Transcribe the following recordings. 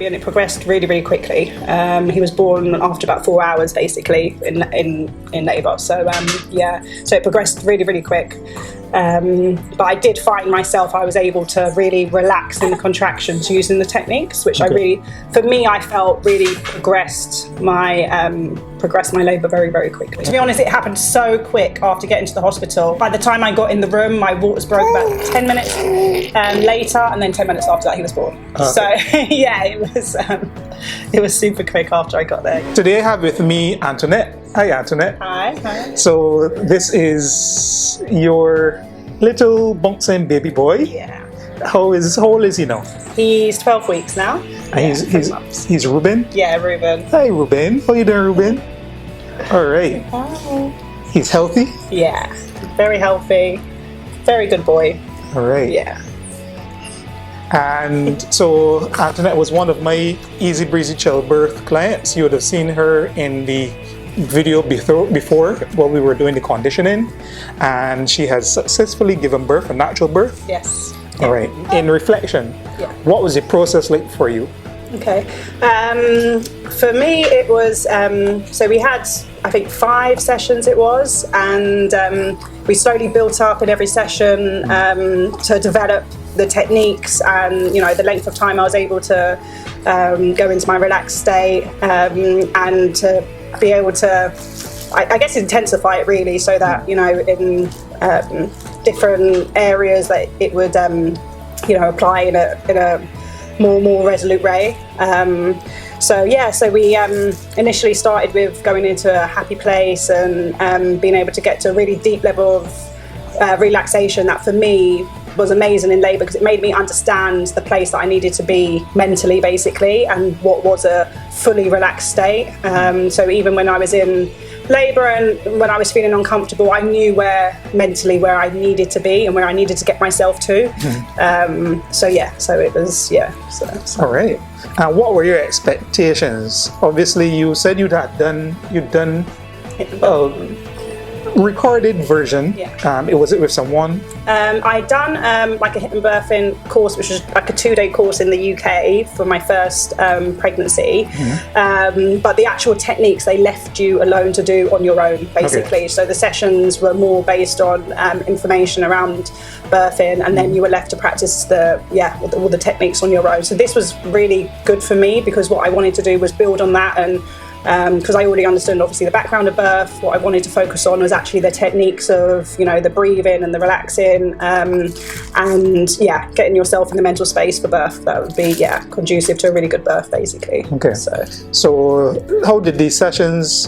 and it progressed really, really quickly. He was born after about 4 hours, basically, in labour. So so it progressed really, really quick. But I did find myself, I was able to really relax in the contractions using the techniques, which I felt really progressed my labour very, very quickly. To be honest, it happened so quick after getting to the hospital. By the time I got in the room, my waters broke about 10 minutes later, and then 10 minutes after that he was born. Okay. So yeah, it was super quick after I got there. Today I have with me Antoinette. Hi Antoinette. Hi. So this is your little bouncing baby boy. Yeah. How old is he now? He's 12 weeks now. And he's Ruben? Yeah, Ruben. Hi Ruben. How you doing, Ruben? All right. Hi. He's healthy? Yeah, very healthy. Very good boy. All right. Yeah. And so Antoinette was one of my Easy Breezy Childbirth clients. You would have seen her in the video before while we were doing the conditioning, and she has successfully given birth, a natural birth. Yes. All right. In reflection, what was the process like for you? Okay. For me, it was so we had, I think, 5 sessions it was, and we slowly built up in every session to develop the techniques and the length of time I was able to go into my relaxed state and to be able to, I guess, intensify it really, so that in different areas that it would apply in a more resolute way. So we initially started with going into a happy place and being able to get to a really deep level of relaxation that for me was amazing in labour, because it made me understand the place that I needed to be mentally, basically, and what was a fully relaxed state. So even when I was in labour and when I was feeling uncomfortable, I knew mentally where I needed to be and where I needed to get myself to. So it was, So. All right. And what were your expectations? Obviously, you said you'd done recorded version. It was it with someone? I'd done like a hypnobirthing course, which was like a 2-day course in the UK for my first pregnancy. But the actual techniques they left you alone to do on your own, basically. Okay. So the sessions were more based on information around birthing, and then you were left to practice all the techniques on your own. So this was really good for me, because what I wanted to do was build on that, and because I already understood obviously the background of birth. What I wanted to focus on was actually the techniques of the breathing and the relaxing, and getting yourself in the mental space for birth. That would be conducive to a really good birth, basically. Okay. So how did these sessions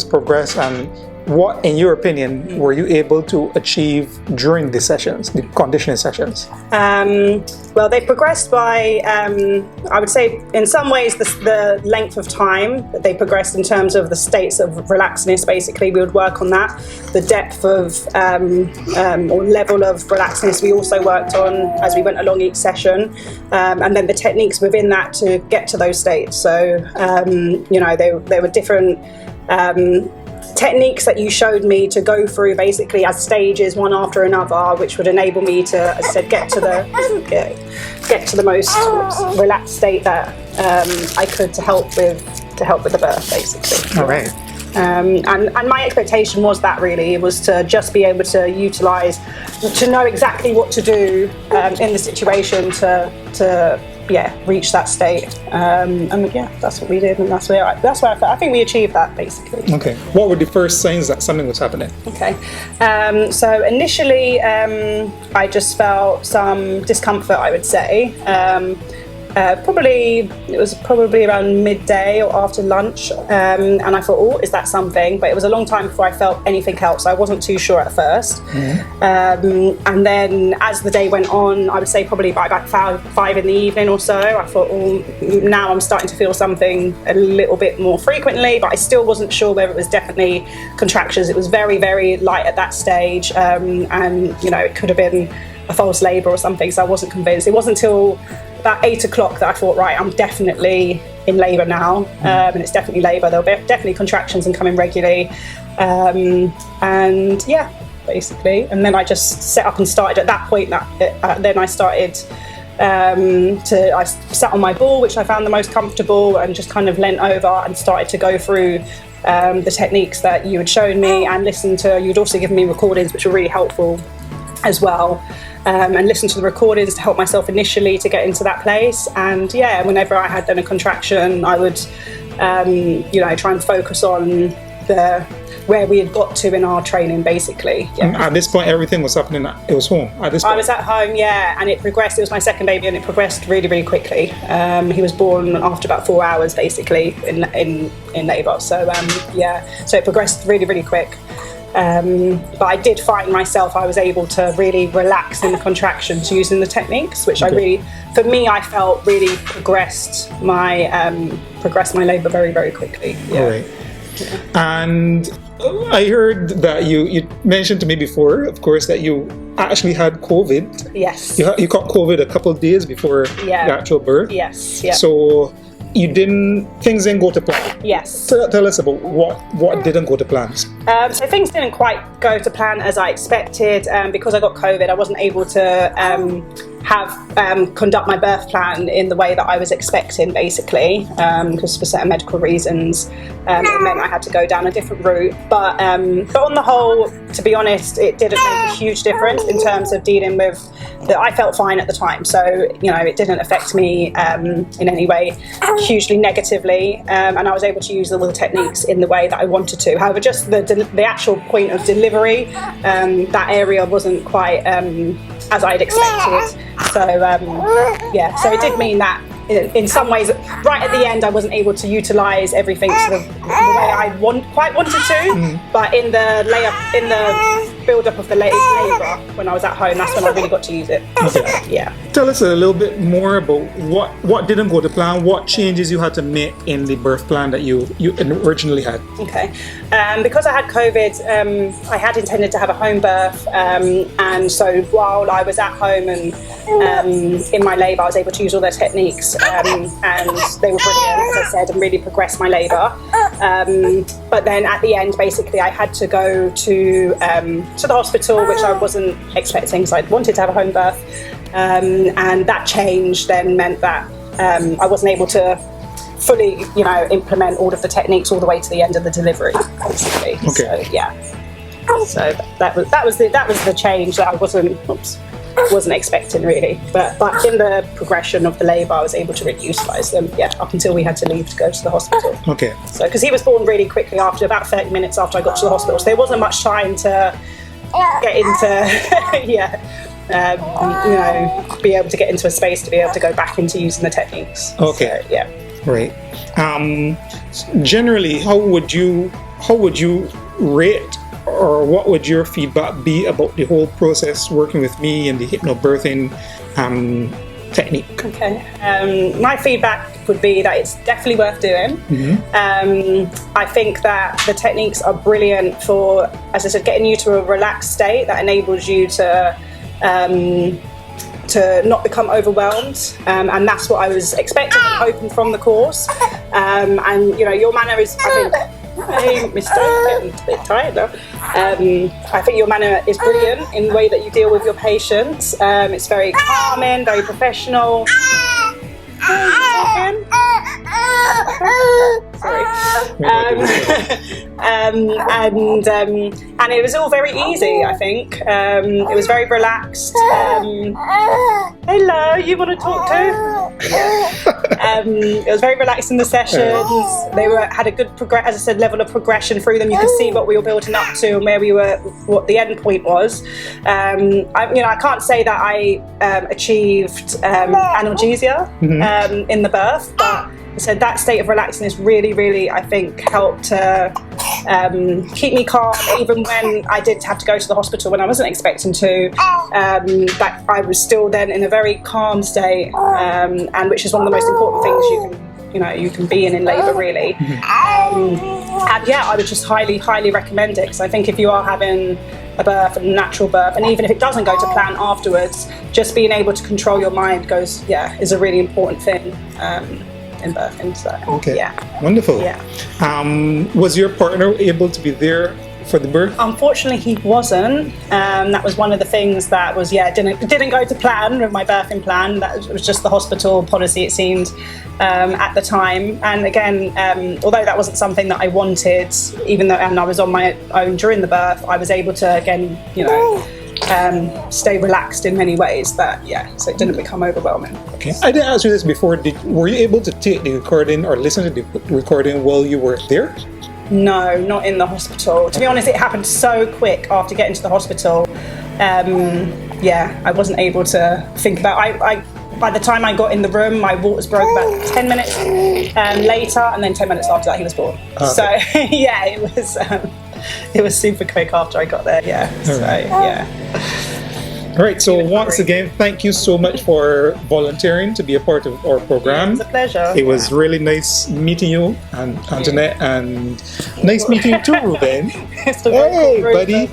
progress, and what, in your opinion, were you able to achieve during the sessions, the conditioning sessions? Well, they progressed by, I would say, in some ways, the length of time that they progressed in terms of the states of relaxedness. Basically, we would work on that. The depth of or level of relaxedness we also worked on as we went along each session, and then the techniques within that to get to those states. So, there were different techniques that you showed me to go through, basically as stages, one after another, which would enable me to, as I said, get to the most relaxed state that I could to help with the birth, basically. All right. And my expectation was that really it was to just be able to utilise, to know exactly what to do in the situation to reach that state, that's what we did, and that's where I think we achieved that, basically. Okay. What were the first signs that something was happening? Okay. So initially, I just felt some discomfort, I would say. It was probably around midday or after lunch, and I thought, oh, is that something? But it was a long time before I felt anything else. I wasn't too sure at first. And then as the day went on, I would say probably by about 5 in the evening or so, I thought, oh, now I'm starting to feel something a little bit more frequently, but I still wasn't sure whether it was definitely contractions. It was very, very light at that stage, and it could have been a false labour or something, so I wasn't convinced. It wasn't until about 8 o'clock that I thought, right, I'm definitely in labour now, and it's definitely labour. There'll be definitely contractions and coming regularly, basically. And then I just set up and started at that point. Then I started I sat on my ball, which I found the most comfortable, and just kind of leant over and started to go through the techniques that you had shown me, and you'd also given me recordings which were really helpful as well, and listen to the recordings to help myself initially to get into that place. And yeah, whenever I had then a contraction, I would try and focus on where we had got to in our training, basically. Yeah. At this point, everything was happening. It was home. At this point, I was at home, yeah, and it progressed. It was my second baby, and it progressed really, really quickly. He was born after about 4 hours, basically, in labour. So so it progressed really, really quick. But I did find myself, I was able to really relax in the contractions using the techniques, which for me, I felt really progressed my labour very, very quickly. Yeah. All right. Yeah. And I heard that you mentioned to me before, of course, that you actually had COVID. Yes. You caught COVID a couple of days before the actual birth. Yes. Yeah. So things didn't go to plan. Yes. Tell us about what didn't go to plans. So things didn't quite go to plan as I expected. Because I got COVID, I wasn't able to conduct my birth plan in the way that I was expecting, basically, because for certain medical reasons, it meant I had to go down a different route. But on the whole, to be honest, it didn't make a huge difference in terms of dealing with that. I felt fine at the time, so it didn't affect me in any way hugely negatively, and I was able to use all the techniques in the way that I wanted to. However, just the actual point of delivery, that area wasn't quite as I'd expected. So so it did mean that in some ways, right at the end, I wasn't able to utilise everything sort of the way I quite wanted to. But in the build-up of the labour, when I was at home, that's when I really got to use it. Okay. Yeah. Tell us a little bit more about what didn't go to plan, what changes you had to make in the birth plan that you originally had. Okay. Because I had COVID, I had intended to have a home birth, and so while I was at home and in my labour, I was able to use all their techniques, and they were brilliant, as I said, and really progressed my labour. But then at the end, basically, I had to go to the hospital, which I wasn't expecting, because I wanted to have a home birth, and that change then meant that I wasn't able to fully, implement all of the techniques all the way to the end of the delivery, basically. Okay. So yeah. So that was the change that I wasn't expecting, really. But in the progression of the labour, I was able to really utilise them. Yeah, up until we had to leave to go to the hospital. Okay. So because he was born really quickly after about 30 minutes after I got to the hospital, so there wasn't much time to get into be able to get into a space to be able to go back into using the techniques. Okay. So, yeah. Right. Generally, how would you rate, or what would your feedback be about the whole process working with me and the hypnobirthing technique? Okay. My feedback would be that it's definitely worth doing. I think that the techniques are brilliant for, as I said, getting you to a relaxed state that enables you to not become overwhelmed, and that's what I was expecting and hoping from the course. And your manner is, I think, hey, Mr. Getting a bit tired now. I think your manner is brilliant in the way that you deal with your patients. It's very calming, very professional. Sorry. And it was all very easy, I think. It was very relaxed. Hello, you want to talk too? It was very relaxed in the sessions. They had a good as I said, level of progression through them. You could see what we were building up to and where we were, what the end point was. I can't say that I achieved analgesia in the birth, but I said that state of relaxing really, really, I think, helped to keep me calm, even when I did have to go to the hospital when I wasn't expecting to. That I was still then in a very calm state, and which is one of the most important things you can be in labour, really. And yeah, I would just highly, highly recommend it, because I think if you are having a birth, a natural birth, and even if it doesn't go to plan afterwards, just being able to control your mind is a really important thing. In birthing, so okay, yeah, wonderful. Yeah. Was your partner able to be there for the birth? Unfortunately, he wasn't. That was one of the things that was, didn't go to plan with my birthing plan. That was just the hospital policy, it seemed, at the time. And again, although that wasn't something that I wanted, and I was on my own during the birth, I was able to, again, stay relaxed in many ways. So it didn't become overwhelming. Okay. I didn't ask you this before. Were you able to take the recording or listen to the recording while you were there? No, not in the hospital. To be honest, it happened so quick after getting to the hospital. I wasn't able to think about. By the time I got in the room, my waters broke about 10 minutes later, and then 10 minutes after that, he was born. Okay. So it was super quick after I got there. All right, so once again, thank you so much for volunteering to be a part of our program. It was a pleasure. It was really nice meeting you, and Antoinette, and nice meeting you too, Ruben. Hey, buddy.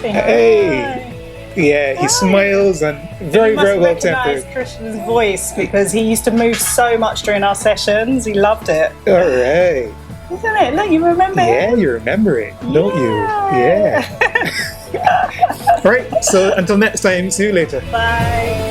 Hey. Yeah, he smiles and very well tempered. Krisnan's voice, because he used to move so much during our sessions. He loved it. All right. Isn't it? Look, you remember it? Yeah, you remember it, don't you? Yeah. All right, so until next time, see you later. Bye.